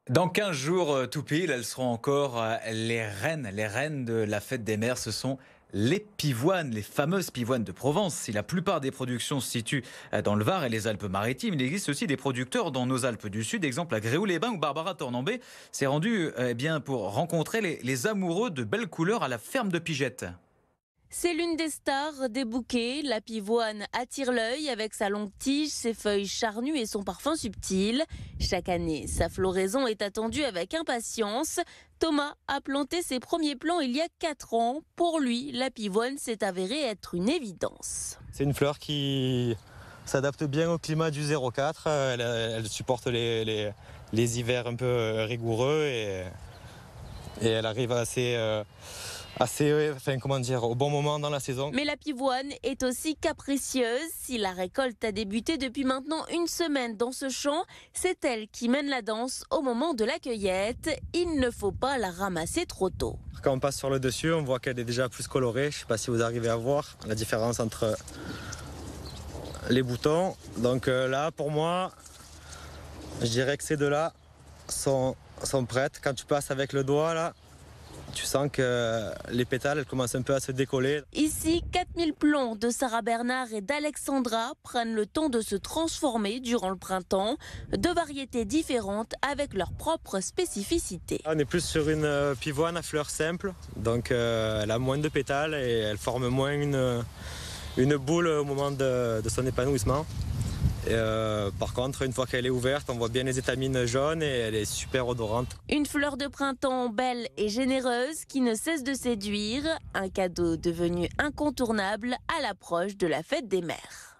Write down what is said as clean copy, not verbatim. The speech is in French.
Dans 15 jours, tout pile, elles seront encore les reines. Les reines de la fête des mères, ce sont les pivoines, les fameuses pivoines de Provence. Si la plupart des productions se situent dans le Var et les Alpes-Maritimes, il existe aussi des producteurs dans nos Alpes du Sud. Exemple à Gréoux-les-Bains où Barbara Tornambé s'est rendue bien, pour rencontrer les amoureux de belles couleurs à la ferme de Pigette. C'est l'une des stars des bouquets. La pivoine attire l'œil avec sa longue tige, ses feuilles charnues et son parfum subtil. Chaque année, sa floraison est attendue avec impatience. Thomas a planté ses premiers plants il y a 4 ans. Pour lui, la pivoine s'est avérée être une évidence. C'est une fleur qui s'adapte bien au climat du 04. Elle supporte les hivers un peu rigoureux et elle arrive au bon moment dans la saison. Mais la pivoine est aussi capricieuse. Si la récolte a débuté depuis maintenant une semaine dans ce champ, c'est elle qui mène la danse au moment de la cueillette. Il ne faut pas la ramasser trop tôt. Quand on passe sur le dessus, on voit qu'elle est déjà plus colorée. Je ne sais pas si vous arrivez à voir la différence entre les boutons. Donc là, pour moi, je dirais que ces deux-là sont prêtes. Quand tu passes avec le doigt, là, tu sens que les pétales elles commencent un peu à se décoller. Ici, 4000 plants de Sarah Bernard et d'Alexandra prennent le temps de se transformer durant le printemps. Deux variétés différentes avec leurs propres spécificités. On est plus sur une pivoine à fleurs simples, donc elle a moins de pétales et elle forme moins une boule au moment de son épanouissement. Et par contre, une fois qu'elle est ouverte, on voit bien les étamines jaunes et elle est super odorante. Une fleur de printemps belle et généreuse qui ne cesse de séduire. Un cadeau devenu incontournable à l'approche de la fête des mères.